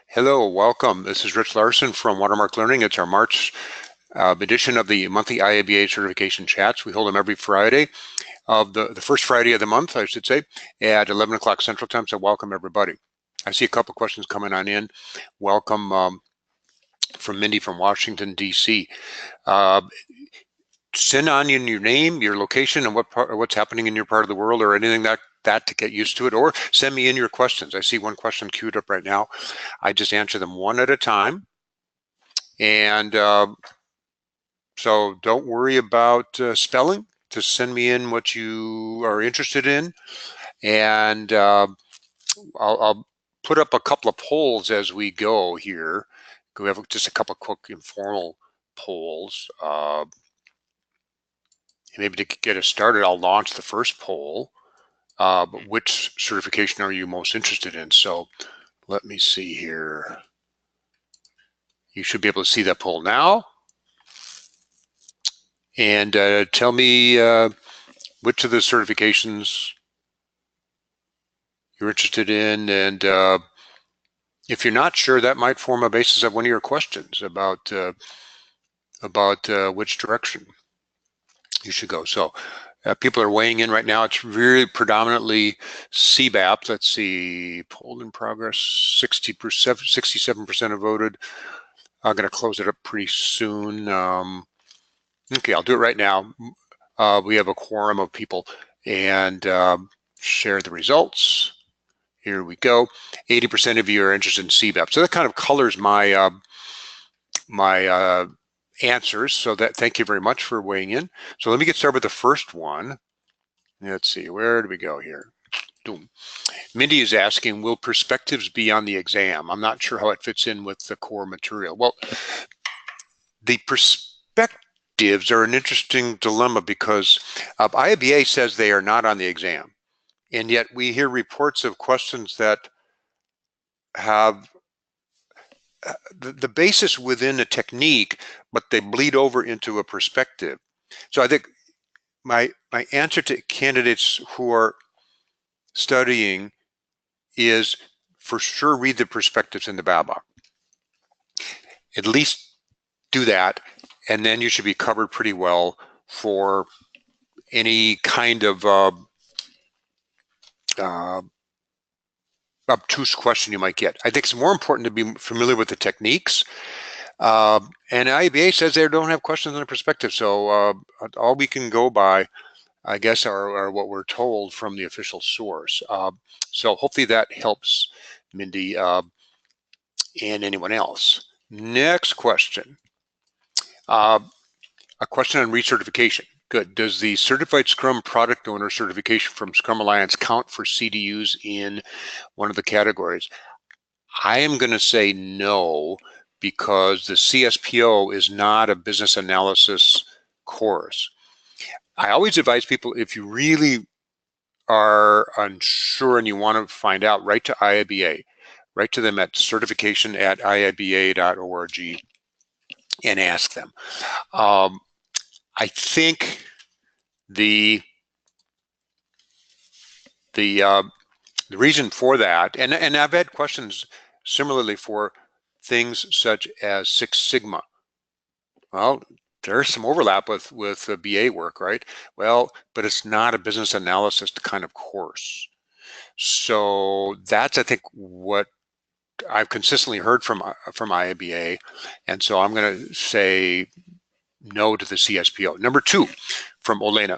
Hello, welcome. This is Rich Larson from Watermark Learning. It's our March edition of the monthly IIBA certification chats. We hold them every Friday of the first Friday of the month, I should say, at 11 o'clock Central Time. So welcome everybody. I see a couple questions coming on in. Welcome from Mindy from Washington, D.C. Send on in your name, your location, and what's happening in your part of the world, or anything that to get used to it, or send me in your questions. I see one question queued up right now. I just answer them one at a time. And so don't worry about spelling. Just send me in what you are interested in. And I'll put up a couple of polls as we go here. We have just a couple of quick informal polls. Maybe to get us started, I'll launch the first poll. But which certification are you most interested in? So let me see here. You should be able to see that poll now. And tell me which of the certifications you're interested in. And if you're not sure, that might form a basis of one of your questions about which direction you should go. So people are weighing in right now. It's really predominantly CBAP. Let's see, poll in progress, 67% have voted. I'm going to close it up pretty soon. Okay, I'll do it right now. We have a quorum of people, and share the results. Here we go. 80% of you are interested in CBAP. So that kind of colors my my answers. So that, thank you very much for weighing in. So let me get started with the first one. Let's see, where do we go here? Boom. Mindy is asking, will perspectives be on the exam? I'm not sure how it fits in with the core material. Well, the perspectives are an interesting dilemma because IIBA says they are not on the exam. And yet we hear reports of questions that have the basis within a technique, but they bleed over into a perspective. So I think my answer to candidates who are studying is, for sure, read the perspectives in the BABA. At least do that, and then you should be covered pretty well for any kind of obtuse question you might get. I think it's more important to be familiar with the techniques. And IIBA says they don't have questions on the perspective, so all we can go by, I guess, are what we're told from the official source. So hopefully that helps Mindy and anyone else. Next question. A question on recertification. Good. Does the Certified Scrum Product Owner certification from Scrum Alliance count for CDUs in one of the categories? I am going to say no, because the CSPO is not a business analysis course. I always advise people, if you really are unsure and you want to find out, write to IIBA. Write to them at certification@iiba.org and ask them. I think the reason for that, and I've had questions similarly for things such as Six Sigma. Well, there's some overlap with the BA work, right? Well, but it's not a business analysis kind of course. So that's, I think, what I've consistently heard from IIBA, and so I'm going to say no to the CSPO. Number two, from Olena,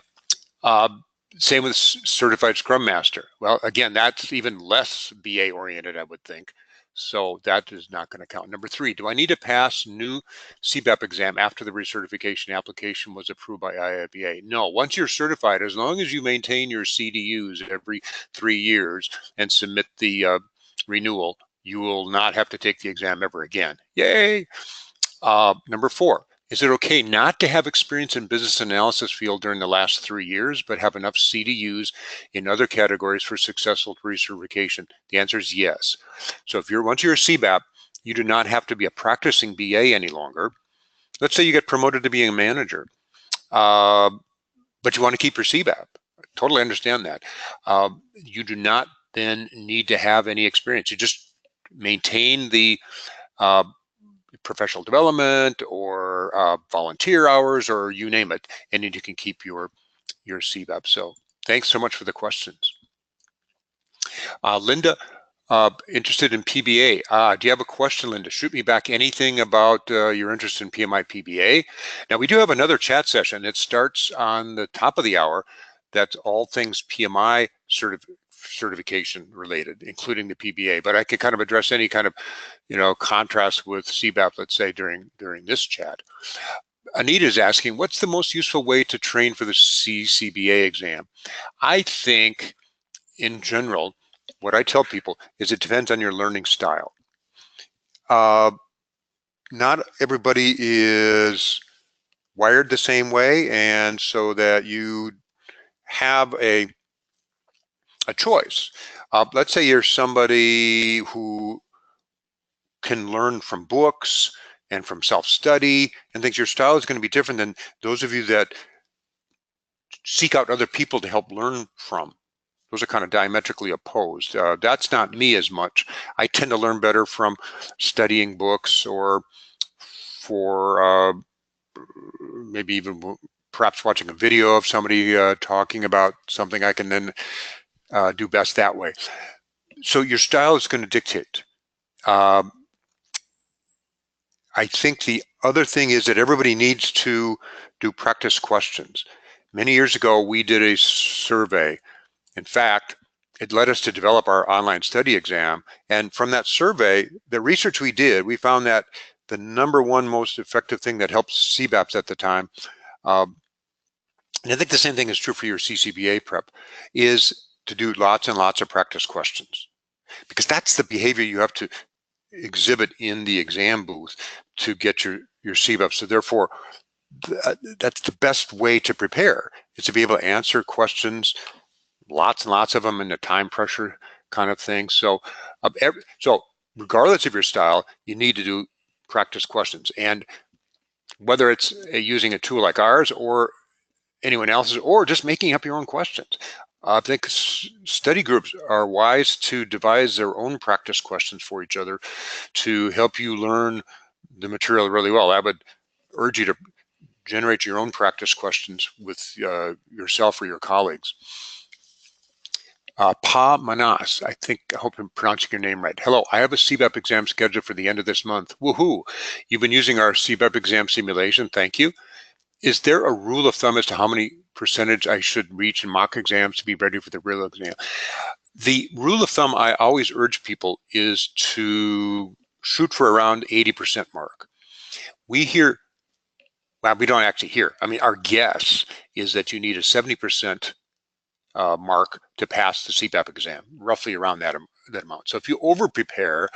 same with Certified Scrum Master. Well, again, that's even less BA oriented, I would think. So that is not going to count. Number three, do I need to pass new CBAP exam after the recertification application was approved by IIBA? No, once you're certified, as long as you maintain your CDUs every 3 years and submit the renewal, you will not have to take the exam ever again. Yay! Number four, is it okay not to have experience in business analysis field during the last 3 years, but have enough CDUs in other categories for successful recertification? The answer is yes. So if once you're a CBAP, you do not have to be a practicing BA any longer. Let's say you get promoted to being a manager, but you want to keep your CBAP. Totally understand that. You do not then need to have any experience. You just maintain the professional development or volunteer hours, or you name it, and then you can keep your CBAP. So thanks so much for the questions. Linda, interested in PBA. Do you have a question, Linda? Shoot me back anything about your interest in PMI PBA. Now, we do have another chat session. It starts on the top of the hour. That's all things PMI certification related, including the PBA. But I could kind of address any kind of, contrast with CBAP, let's say, during this chat. Anita is asking, what's the most useful way to train for the CCBA exam? I think, in general, what I tell people is it depends on your learning style. Not everybody is wired the same way, and so that you have a choice. Let's say you're somebody who can learn from books and from self-study and things. Your style is going to be different than those of you that seek out other people to help learn from. Those are kind of diametrically opposed. That's not me as much. I tend to learn better from studying books or for maybe even perhaps watching a video of somebody talking about something. I can then do best that way. So your style is going to dictate. I think the other thing is that everybody needs to do practice questions. Many years ago, we did a survey. In fact, it led us to develop our online study exam. And from that survey, the research we did, we found that the #1 most effective thing that helps CBAPs at the time, and I think the same thing is true for your CCBA prep, is to do lots and lots of practice questions. Because that's the behavior you have to exhibit in the exam booth to get your CBAP. So therefore, that's the best way to prepare, is to be able to answer questions, lots and lots of them in a time pressure kind of thing. So, so regardless of your style, you need to do practice questions. And whether it's using a tool like ours or anyone else's, or just making up your own questions. I think study groups are wise to devise their own practice questions for each other to help you learn the material really well. I would urge you to generate your own practice questions with yourself or your colleagues. Pa Manas, I hope I'm pronouncing your name right. Hello, I have a CBAP exam scheduled for the end of this month. Woohoo! You've been using our CBAP exam simulation. Thank you. Is there a rule of thumb as to how many percentage I should reach in mock exams to be ready for the real exam? The rule of thumb I always urge people is to shoot for around 80% mark. We hear, well, we don't actually hear. I mean, our guess is that you need a 70% mark to pass the CBAP exam, roughly around that amount. So if you over prepare,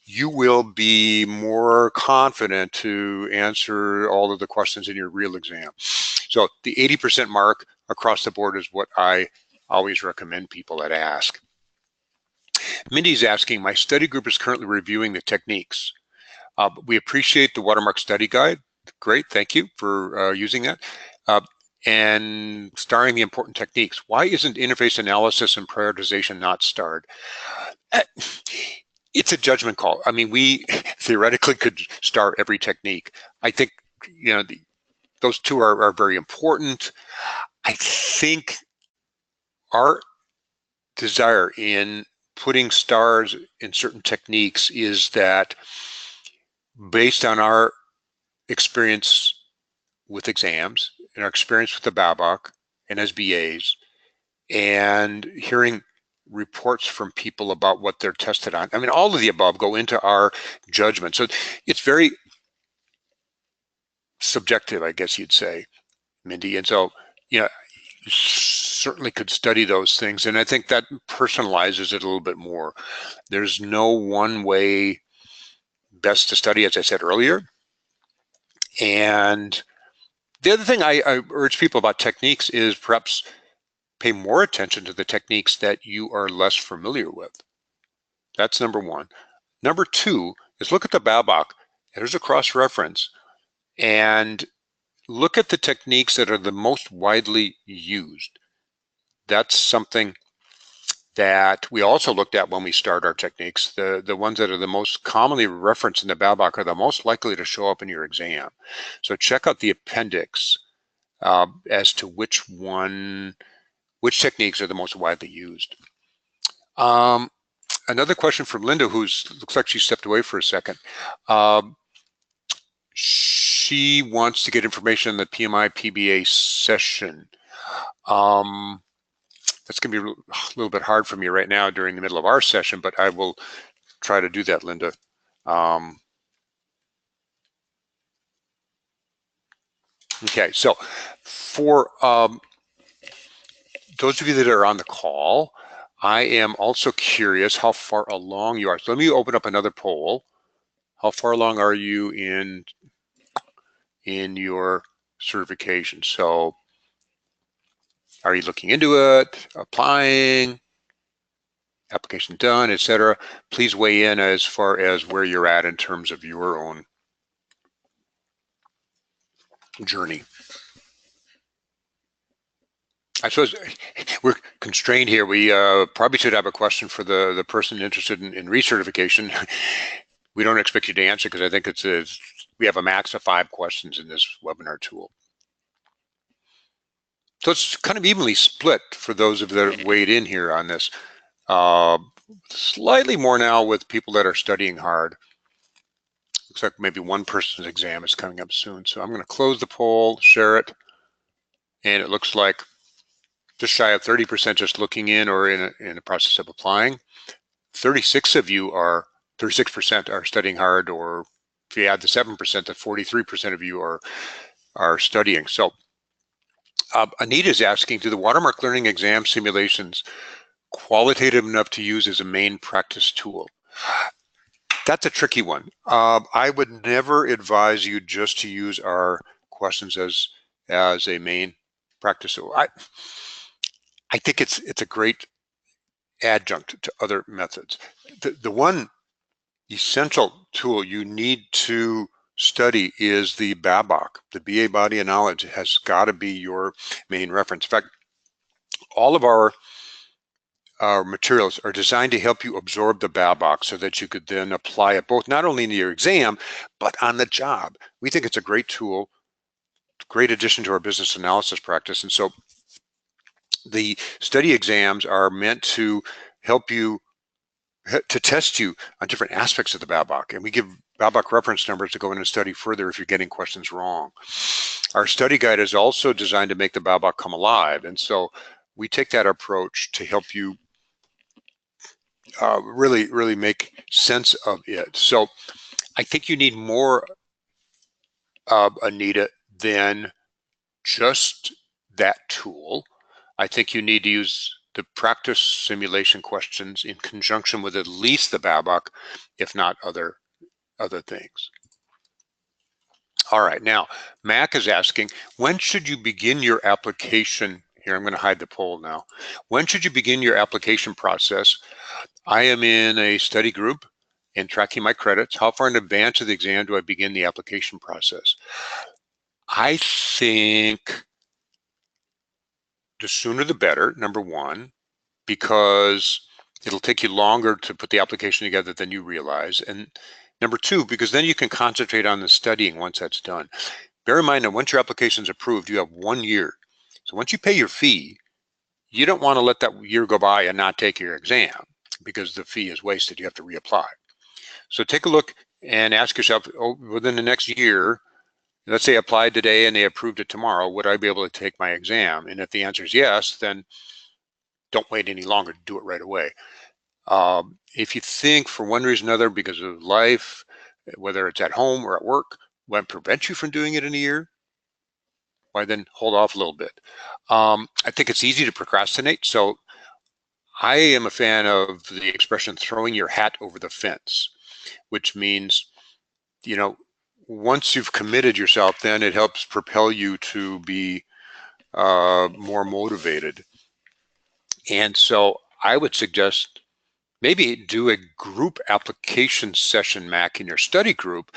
you will be more confident to answer all of the questions in your real exam. So the 80% mark across the board is what I always recommend people that ask. Mindy's asking, my study group is currently reviewing the techniques. We appreciate the Watermark study guide. Great, thank you for using that. And starring the important techniques. Why isn't interface analysis and prioritization not starred? It's a judgment call. I mean, we theoretically could star every technique. I think, those two are very important. I think our desire in putting stars in certain techniques is that based on our experience with exams and our experience with the BABAC and as BAs and hearing reports from people about what they're tested on. I mean, all of the above go into our judgment. So it's very subjective, I guess you'd say, Mindy. And so, you certainly could study those things. And I think that personalizes it a little bit more. There's no one way best to study, as I said earlier. And the other thing I urge people about techniques is perhaps pay more attention to the techniques that you are less familiar with. That's #1. #2 is look at the BABAC. There's a cross-reference. And look at the techniques that are the most widely used. That's something that we also looked at when we start our techniques. The ones that are the most commonly referenced in the BABAC are the most likely to show up in your exam. So check out the appendix as to which techniques are the most widely used. Another question from Linda, looks like she stepped away for a second. She wants to get information on the PMI PBA session. That's going to be a little bit hard for me right now during the middle of our session, but I will try to do that, Linda. Okay, so for those of you that are on the call, I am also curious how far along you are. So let me open up another poll. How far along are you in your certification? So are you looking into it, applying, application done, etc.? Please weigh in as far as where you're at in terms of your own journey. I suppose we're constrained here. We probably should have a question for the person interested in recertification. We don't expect you to answer because I think we have a max of 5 questions in this webinar tool. So it's kind of evenly split for those of you that weighed in here on this. Slightly more now with people that are studying hard. Looks like maybe one person's exam is coming up soon. So I'm going to close the poll, share it, and it looks like just shy of 30% just looking in or in the process of applying. 36% are studying hard, or if you add the 7%, that 43% of you are studying. So Anita is asking, do the Watermark Learning exam simulations qualitative enough to use as a main practice tool? That's a tricky one. I would never advise you just to use our questions as a main practice tool. I think it's a great adjunct to other methods. The one essential tool you need to study is the BABAC. The BA Body of Knowledge has got to be your main reference. In fact, all of our materials are designed to help you absorb the BABAC so that you could then apply it both not only in your exam, but on the job. We think it's a great tool, great addition to our business analysis practice. And so the study exams are meant to help you, to test you on different aspects of the BABAC. And we give BABAC reference numbers to go in and study further if you're getting questions wrong. Our study guide is also designed to make the BABAC come alive. And so we take that approach to help you really make sense of it. So I think you need more, Anita, than just that tool. I think you need to use the practice simulation questions in conjunction with at least the BABAC, if not other things. All right, now Mac is asking, when should you begin your application? Here, I'm going to hide the poll now. When should you begin your application process? I am in a study group and tracking my credits. How far in advance of the exam do I begin the application process? I think the sooner the better, number one, because it'll take you longer to put the application together than you realize. And number two, because then you can concentrate on the studying once that's done. Bear in mind that once your application is approved, you have 1 year. So once you pay your fee, you don't want to let that year go by and not take your exam because the fee is wasted. You have to reapply. So take a look and ask yourself, within the next year, let's say I applied today and they approved it tomorrow, would I be able to take my exam? And if the answer is yes, then don't wait any longer to do it right away. If you think for one reason or another, because of life, whether it's at home or at work, what prevents you from doing it in a year, why then hold off a little bit. I think it's easy to procrastinate. So I am a fan of the expression throwing your hat over the fence, which means, you know, once you've committed yourself, then it helps propel you to be more motivated. And so I would suggest maybe do a group application session, Mac, in your study group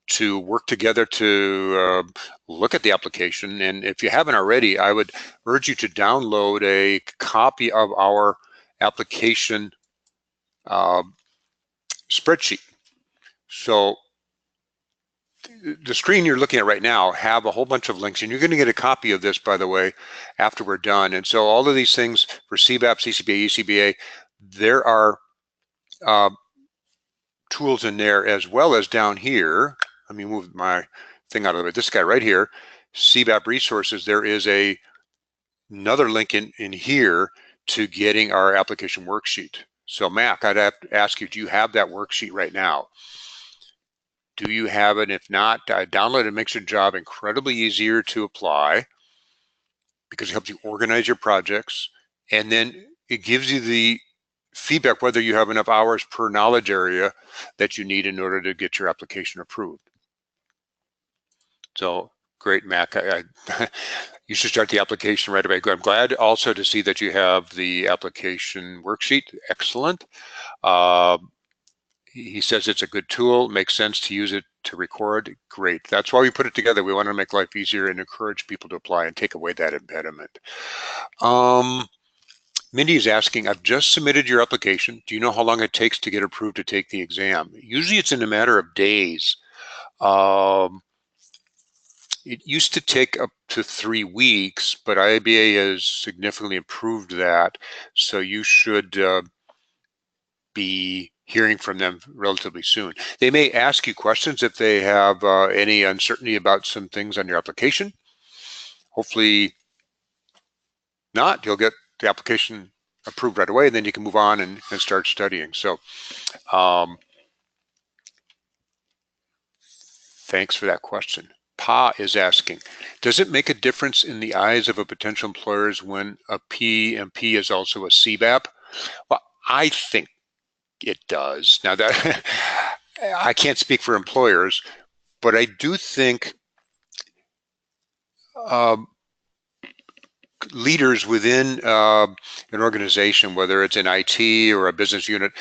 to work together to look at the application. And if you haven't already, I would urge you to download a copy of our application spreadsheet. So the screen you're looking at right now have a whole bunch of links, and you're going to get a copy of this, by the way, after we're done. And so all of these things for CBAP, CCBA, ECBA, there are tools in there, as well as down here. Let me move my thing out of the way. This guy right here, CBAP resources, there is another link in here to getting our application worksheet. So Mac, I'd have to ask you, do you have that worksheet right now? Do you have it? If not, download it. It makes your job incredibly easier to apply because it helps you organize your projects. And then it gives you the feedback whether you have enough hours per knowledge area that you need in order to get your application approved. So great, Mac. You should start the application right away. I'm glad also to see that you have the application worksheet. Excellent. He says it's a good tool, makes sense to use it to record. Great. That's why we put it together. We want to make life easier and encourage people to apply and take away that impediment. Mindy is asking, I've just submitted your application. Do you know how long it takes to get approved to take the exam? Usually it's in a matter of days. It used to take up to 3 weeks, but IIBA has significantly improved that. So you should be hearing from them relatively soon. They may ask you questions if they have any uncertainty about some things on your application. Hopefully not. You'll get the application approved right away, and then you can move on and start studying. So thanks for that question. Pa is asking, does it make a difference in the eyes of a potential employers when a PMP is also a CBAP? Well, I think it does. Now that I can't speak for employers, but I do think leaders within an organization, whether it's in IT or a business unit,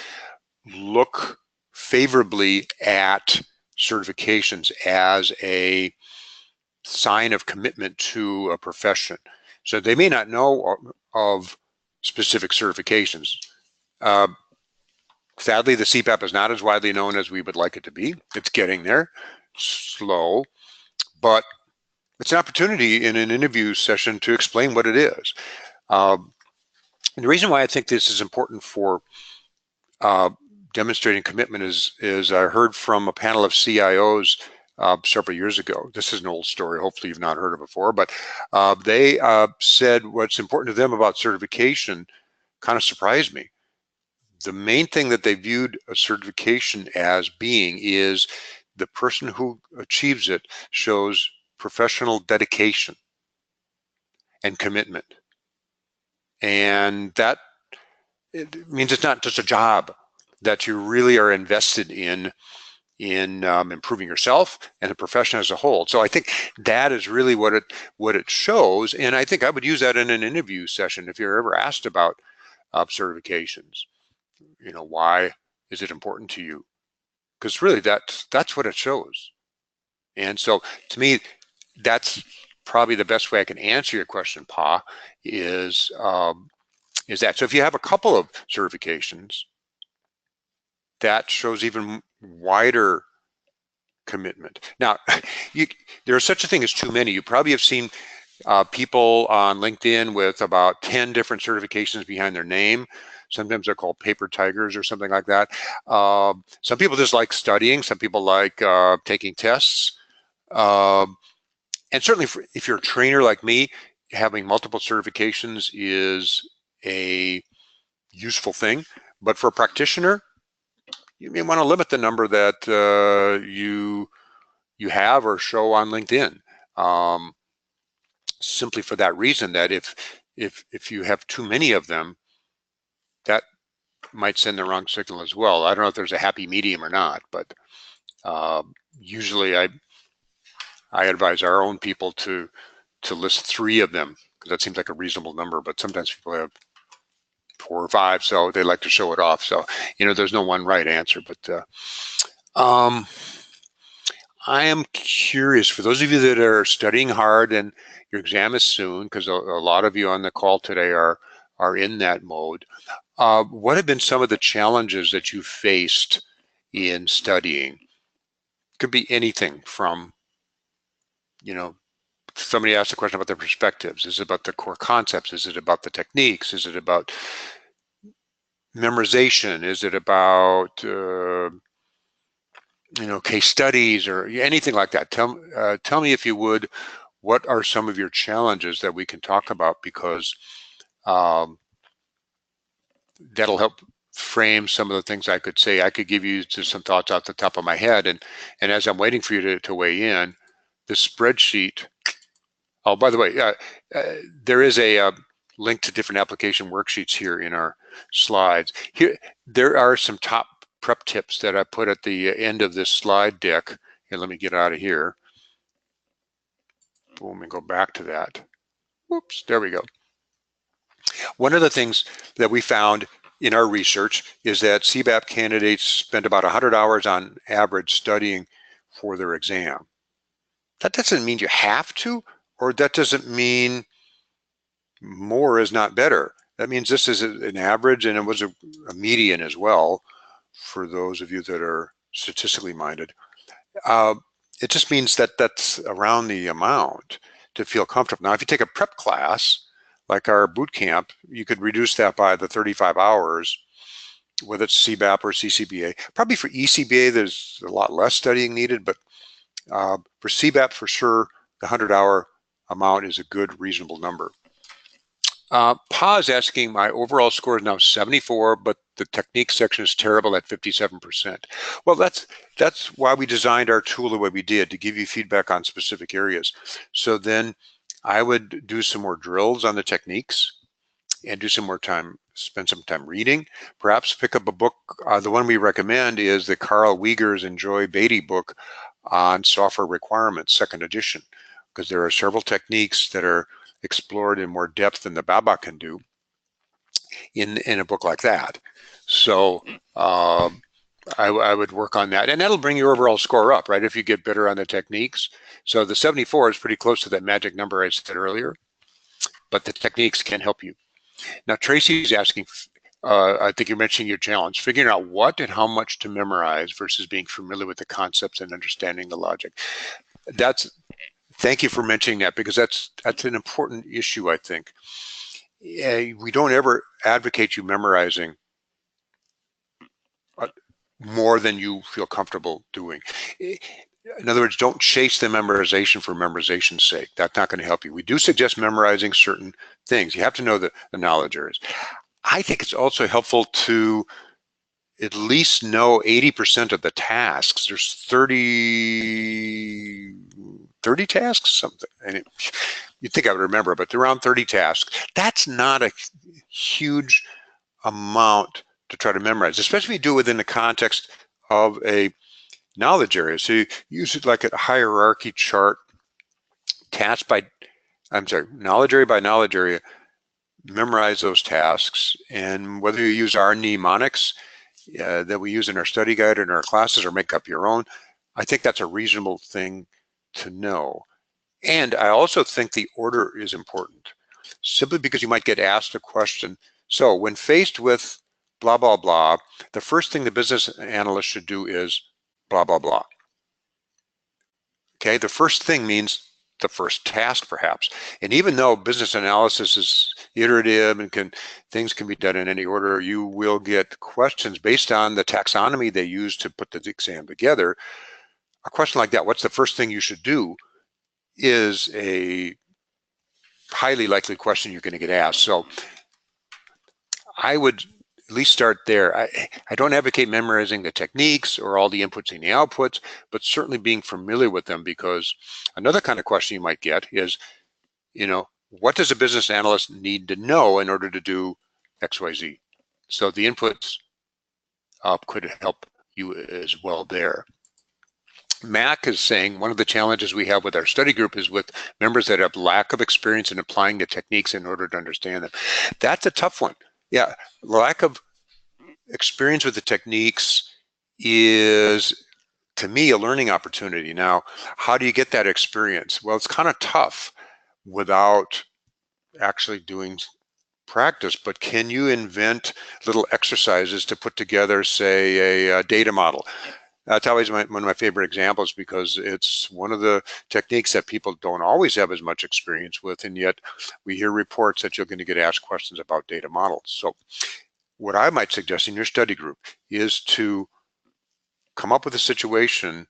look favorably at certifications as a sign of commitment to a profession. So they may not know of specific certifications. Sadly, the CBAP is not as widely known as we would like it to be. It's getting there, slow, but it's an opportunity in an interview session to explain what it is. And the reason why I think this is important for demonstrating commitment is I heard from a panel of CIOs several years ago. This is an old story. Hopefully you've not heard it before, but they said what's important to them about certification kind of surprised me. The main thing that they viewed a certification as being is the person who achieves it shows professional dedication and commitment. And that it means it's not just a job, that you really are invested in improving yourself and the profession as a whole. So I think that is really what it shows. And I think I would use that in an interview session if you're ever asked about certifications. You know, why is it important to you? Because really that's what it shows. And so to me, that's probably the best way I can answer your question, Pa, is that. So if you have a couple of certifications, that shows even wider commitment. Now, there's such a thing as too many. You probably have seen people on LinkedIn with about 10 different certifications behind their name. Sometimes they're called paper tigers or something like that. Some people just like studying. Some people like taking tests. And certainly if you're a trainer like me, having multiple certifications is a useful thing. But for a practitioner, you may want to limit the number that you have or show on LinkedIn. Simply for that reason, that if you have too many of them, that might send the wrong signal as well. I don't know if there's a happy medium or not, but usually I advise our own people to list 3 of them, because that seems like a reasonable number, but sometimes people have 4 or 5, so they like to show it off. So, you know, there's no one right answer, but I am curious, for those of you that are studying hard and your exam is soon, because a lot of you on the call today are in that mode. What have been some of the challenges that you faced in studying? Could be anything from, somebody asked a question about their perspectives. Is it about the core concepts? Is it about the techniques? Is it about memorization? Is it about case studies or anything like that? Tell me, if you would, what are some of your challenges that we can talk about, because that'll help frame some of the things I could say. I could give you just some thoughts off the top of my head, and as I'm waiting for you to weigh in, the spreadsheet. Oh, by the way, there is a link to different application worksheets here in our slides. Here, there are some top prep tips that I put at the end of this slide deck. Here, let me get out of here. Boom, and go back to that. Whoops, there we go. One of the things that we found in our research is that CBAP candidates spend about 100 hours on average studying for their exam. That doesn't mean you have to, or that doesn't mean more is not better. That means this is an average, and it was a median as well for those of you that are statistically minded. It just means that that's around the amount to feel comfortable. Now, if you take a prep class, like our boot camp, you could reduce that by the 35 hours, whether it's CBAP or CCBA. Probably for ECBA, there's a lot less studying needed, but for CBAP, for sure, the 100-hour amount is a good, reasonable number. Pa is asking, my overall score is now 74, but the technique section is terrible at 57%. Well, that's why we designed our tool the way we did, to give you feedback on specific areas. So then I would do some more drills on the techniques and do some more time, spend some time reading. Perhaps pick up a book. The one we recommend is the Carl Wiegers and Joy Beatty book on software requirements, 2nd edition, because there are several techniques that are explored in more depth than the BABA can do in a book like that. So I would work on that, and that'll bring your overall score up, right, if you get better on the techniques. So the 74 is pretty close to that magic number I said earlier, but the techniques can help you. Now, Tracy's asking, I think you're mentioning your challenge, figuring out what and how much to memorize versus being familiar with the concepts and understanding the logic. Thank you for mentioning that, because that's an important issue, I think. We don't ever advocate you memorizing more than you feel comfortable doing. In other words, don't chase the memorization for memorization's sake. That's not going to help you. We do suggest memorizing certain things. You have to know the knowledge areas. I think it's also helpful to at least know 80% of the tasks. There's 30 tasks, something. And you'd think I would remember, but around 30 tasks. That's not a huge amount to try to memorize, especially if you do it within the context of a knowledge area. So you use it like a hierarchy chart, knowledge area by knowledge area, memorize those tasks. And whether you use our mnemonics that we use in our study guide or in our classes, or make up your own, I think that's a reasonable thing to know. And I also think the order is important, simply because you might get asked a question. So when faced with blah, blah, blah, the first thing the business analyst should do is blah, blah, blah. Okay, the first thing means the first task, perhaps. And even though business analysis is iterative and things can be done in any order, you will get questions based on the taxonomy they use to put the exam together. A question like that, what's the first thing you should do, is a highly likely question you're going to get asked. So I would at least start there. I don't advocate memorizing the techniques or all the inputs and the outputs, but certainly being familiar with them, because another kind of question you might get is, what does a business analyst need to know in order to do XYZ? So the inputs could help you as well there. Mac is saying one of the challenges we have with our study group is with members that have lack of experience in applying the techniques in order to understand them. That's a tough one. Yeah, lack of experience with the techniques is, to me, a learning opportunity. Now, how do you get that experience? Well, it's kind of tough without actually doing practice, but can you invent little exercises to put together, say, a data model? That's always one of my favorite examples, because it's one of the techniques that people don't always have as much experience with, and yet we hear reports that you're going to get asked questions about data models. So what I might suggest in your study group is to come up with a situation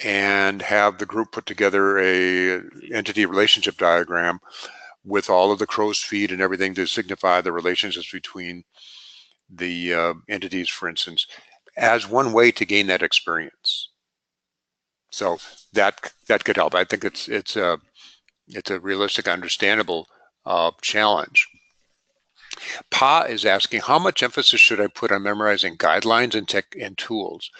and have the group put together a entity relationship diagram with all of the crow's feet and everything to signify the relationships between the entities, for instance, as one way to gain that experience. So that could help. I think it's a realistic, understandable challenge. Pa is asking, how much emphasis should I put on memorizing guidelines and tech and tools?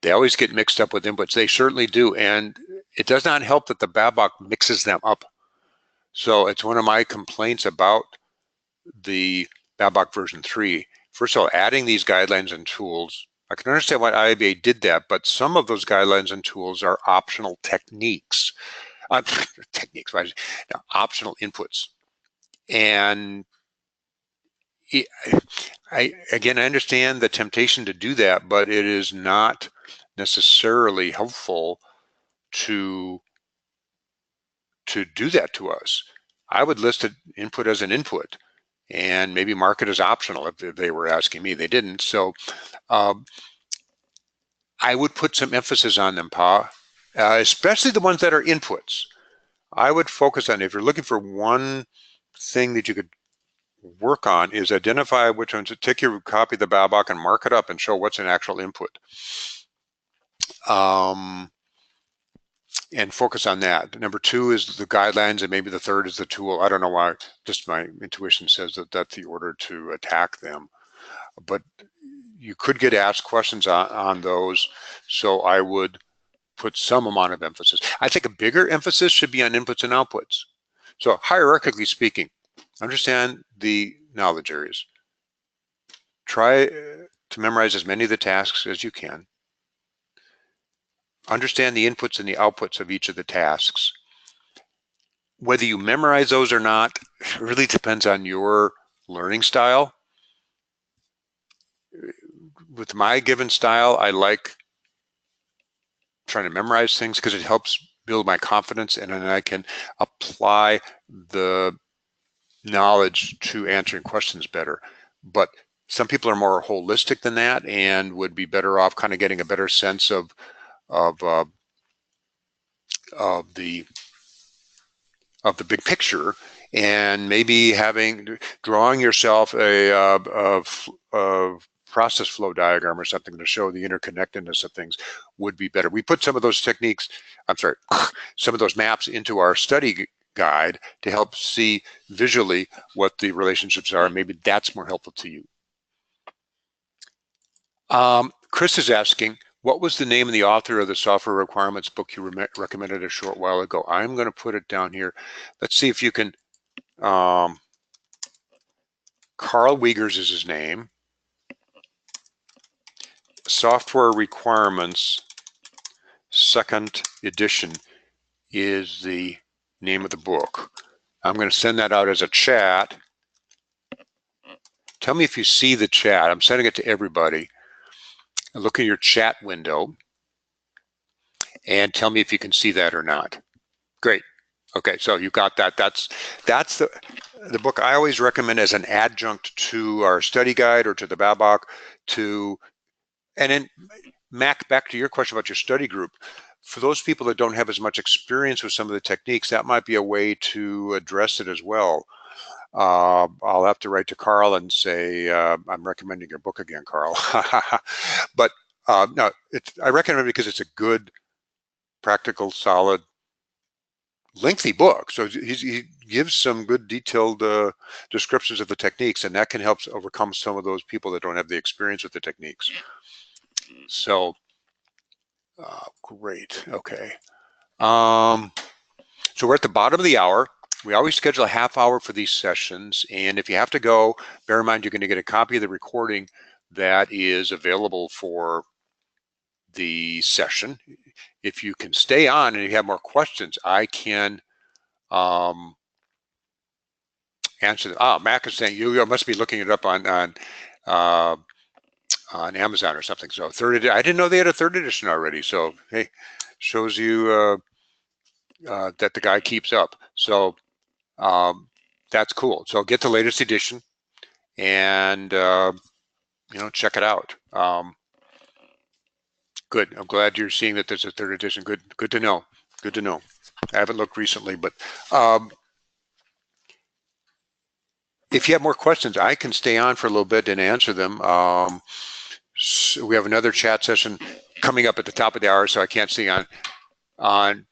They always get mixed up with inputs. They certainly do, and it does not help that the BABOK mixes them up. So it's one of my complaints about the BABOK version 3. First of all, adding these guidelines and tools, I can understand why IIBA did that, but some of those guidelines and tools are optional techniques. Optional inputs. And I understand the temptation to do that, but it is not necessarily helpful to do that to us. I would list an input as an input and maybe mark it as optional if they were asking me. They didn't. So I would put some emphasis on them, Pa, especially the ones that are inputs. I would focus on, if you're looking for one thing that you could work on, is identify which ones. Take your copy of the BABOK and mark it up and show what's an actual input. And focus on that. Number 2 is the guidelines, and maybe the 3rd is the tool. I don't know why, just my intuition says that that's the order to attack them. But you could get asked questions on those, so I would put some amount of emphasis. I think a bigger emphasis should be on inputs and outputs. So hierarchically speaking, understand the knowledge areas. Try to memorize as many of the tasks as you can. Understand the inputs and the outputs of each of the tasks. Whether you memorize those or not really depends on your learning style. With my given style, I like trying to memorize things because it helps build my confidence, and then I can apply the knowledge to answering questions better. But some people are more holistic than that and would be better off kind of getting a better sense of the big picture, and maybe drawing yourself a process flow diagram or something to show the interconnectedness of things would be better. We put some of those techniques, some of those maps into our study guide to help see visually what the relationships are. Maybe that's more helpful to you. Chris is asking, what was the name of the author of the software requirements book you recommended a short while ago? I'm going to put it down here. Let's see if you can. Carl Wiegers is his name. Software Requirements, 2nd edition is the name of the book. I'm going to send that out as a chat. Tell me if you see the chat. I'm sending it to everybody. Look at your chat window and tell me if you can see that or not. Great. Okay, so you got that. That's the book I always recommend as an adjunct to our study guide or to the BABOK. And then, Mac, back to your question about your study group. For those people that don't have as much experience with some of the techniques, that might be a way to address it as well. I'll have to write to Carl and say, I'm recommending your book again, Carl. But no, I recommend it because it's a good, practical, solid, lengthy book. So he gives some good detailed descriptions of the techniques, and that can help overcome some of those people that don't have the experience with the techniques. So great. Okay. So we're at the bottom of the hour. We always schedule a half hour for these sessions, and if you have to go, bear in mind you're going to get a copy of the recording that is available for the session. If you can stay on and you have more questions, I can answer. Mac is saying you must be looking it up uh, on Amazon or something. So I didn't know they had a third edition already. So hey, shows you that the guy keeps up. So that's cool. So get the latest edition and check it out. Good. I'm glad you're seeing that there's a third edition. Good to know. Good to know. I haven't looked recently, but if you have more questions, I can stay on for a little bit and answer them. So we have another chat session coming up at the top of the hour, so I can't stay on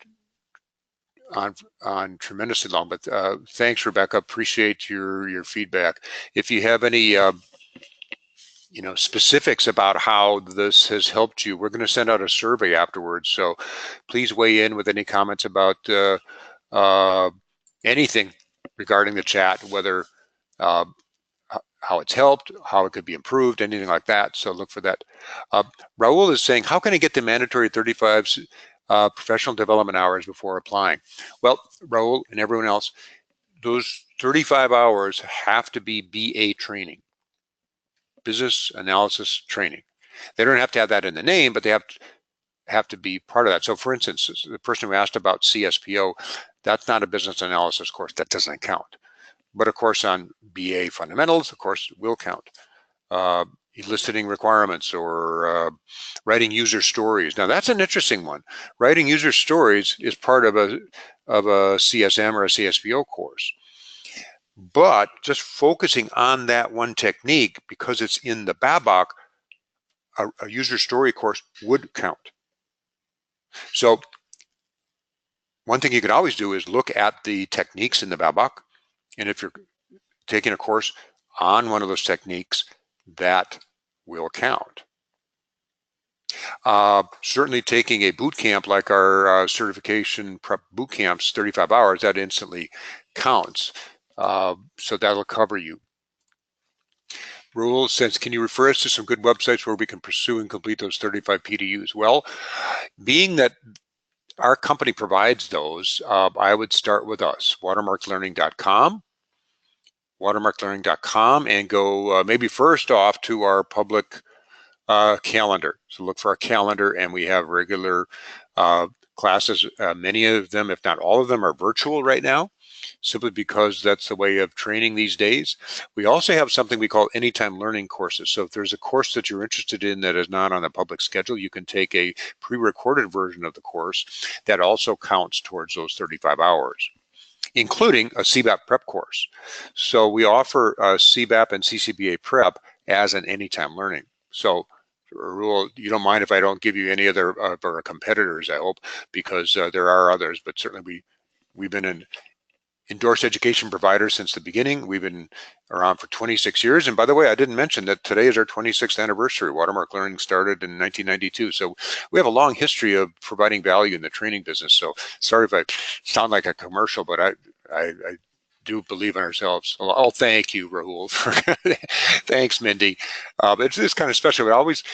tremendously long. But thanks, Rebecca. Appreciate your feedback. If you have any specifics about how this has helped you, we're going to send out a survey afterwards. So please weigh in with any comments about anything regarding the chat, whether how it's helped, how it could be improved, anything like that. So look for that. Raul is saying, how can I get the mandatory 35 professional development hours before applying? Well, Raul and everyone else, those 35 hours have to be BA training, business analysis training. They don't have to have that in the name, but they have to be part of that. So for instance, the person who asked about CSPO, that's not a business analysis course. That doesn't count. But of course, on BA fundamentals, of course, will count. Eliciting requirements or writing user stories. Now that's an interesting one. Writing user stories is part of a CSM or a CSPO course. But just focusing on that one technique because it's in the BABOK, a user story course would count. So one thing you could always do is look at the techniques in the BABOK, and if you're taking a course on one of those techniques, that will count. Certainly taking a boot camp like our certification prep boot camps, 35 hours, that instantly counts. So that'll cover you. Rule says, can you refer us to some good websites where we can pursue and complete those 35 PDUs? Well, being that our company provides those, I would start with us, watermarklearning.com, and go maybe first off to our public calendar. So look for our calendar, and we have regular classes. Many of them, if not all of them, are virtual right now, simply because that's the way of training these days. We also have something we call anytime learning courses. So if there's a course that you're interested in that is not on the public schedule, you can take a pre-recorded version of the course that also counts towards those 35 hours, including a CBAP prep course. So we offer CBAP and CCBA prep as an anytime learning. So Rule, you don't mind if I don't give you any other of our competitors, I hope, because there are others, but certainly we've been an endorsed education provider since the beginning. We've been around for 26 years. And by the way, I didn't mention that today is our 26th anniversary. Watermark Learning started in 1992. So we have a long history of providing value in the training business. So sorry if I sound like a commercial, but I do believe in ourselves. Oh, thank you, Rahul. Thanks, Mindy. It's just kind of special. It always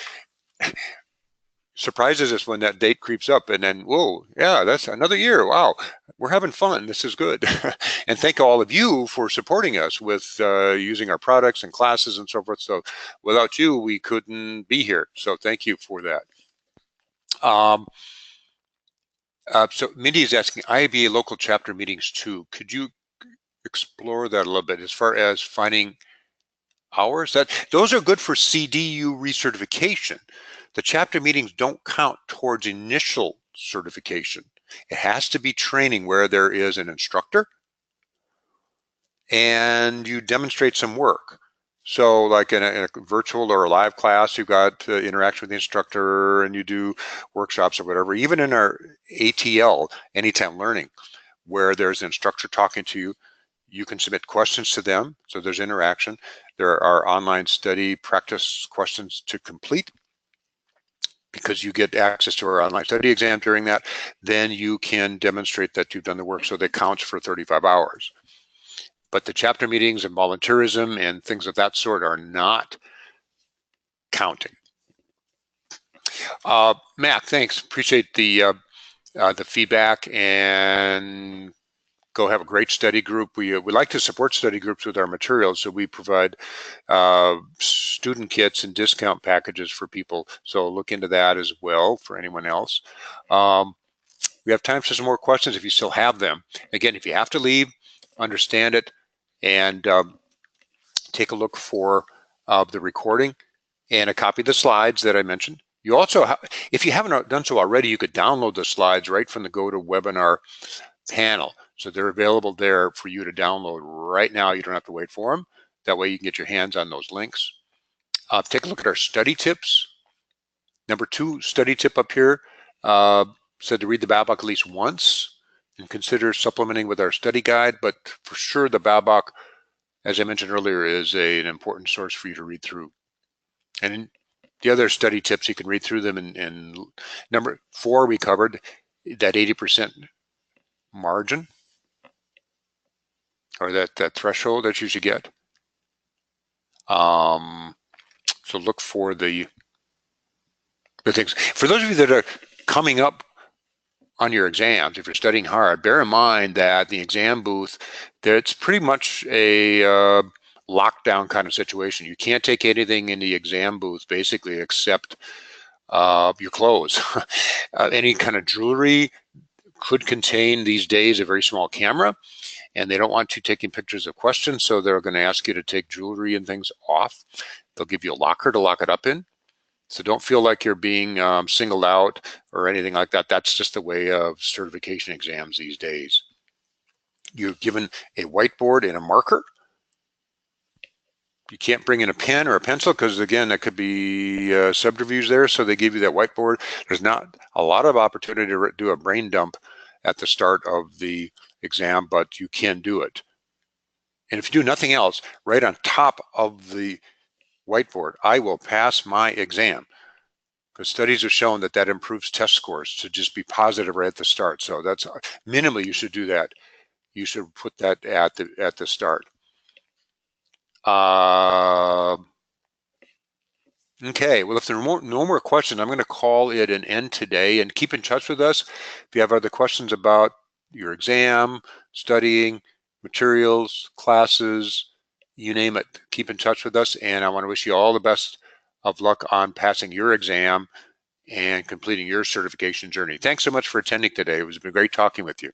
surprises us when that date creeps up, and then, whoa, yeah, that's another year. Wow, we're having fun. This is good. And thank all of you for supporting us with using our products and classes and so forth. So without you, we couldn't be here. So thank you for that. So Mindy is asking, IIBA local chapter meetings too. Could you explore that a little bit as far as finding hours? Those are good for CDU recertification. The chapter meetings don't count towards initial certification. It has to be training where there is an instructor and you demonstrate some work. So like in a virtual or a live class, you've got interaction with the instructor and you do workshops or whatever. Even in our ATL, Anytime Learning, where there's an instructor talking to you, you can submit questions to them. So there's interaction. There are online study practice questions to complete, because you get access to our online study exam during that. Then you can demonstrate that you've done the work, so that counts for 35 hours. But the chapter meetings and volunteerism and things of that sort are not counting. Matt, thanks. Appreciate the feedback, and go have a great study group. We like to support study groups with our materials, so we provide student kits and discount packages for people. So look into that as well for anyone else. We have time for some more questions if you still have them. Again, if you have to leave, understand it, and take a look for the recording and a copy of the slides that I mentioned. You also, if you haven't done so already, you could download the slides right from the GoToWebinar panel. So they're available there for you to download right now. You don't have to wait for them. That way you can get your hands on those links. Take a look at our study tips. Number 2 study tip up here said to read the BABOK at least once and consider supplementing with our study guide. But for sure, the BABOK, as I mentioned earlier, is an important source for you to read through. And the other study tips, you can read through them. And number 4, we covered that 80% margin, or that threshold that you should get. So look for the things. For those of you that are coming up on your exams, if you're studying hard, bear in mind that the exam booth, it's pretty much a lockdown kind of situation. You can't take anything in the exam booth basically except your clothes. Any kind of jewelry could contain these days a very small camera, and they don't want you taking pictures of questions, so they're going to ask you to take jewelry and things off. They'll give you a locker to lock it up in. So don't feel like you're being singled out or anything like that. That's just the way of certification exams these days. You're given a whiteboard and a marker. You can't bring in a pen or a pencil because, again, that could be subterfuge there. So they give you that whiteboard. There's not a lot of opportunity to do a brain dump at the start of the exam, but you can do it. And if you do nothing else, right on top of the whiteboard, I will pass my exam. Because studies have shown that that improves test scores to just be positive right at the start. So that's minimally you should do that. You should put that at the start. Okay, well, if there are no more questions, I'm going to call it an end today, and keep in touch with us. If you have other questions about your exam, studying, materials, classes, you name it, keep in touch with us. And I want to wish you all the best of luck on passing your exam and completing your certification journey. Thanks so much for attending today. It was great talking with you.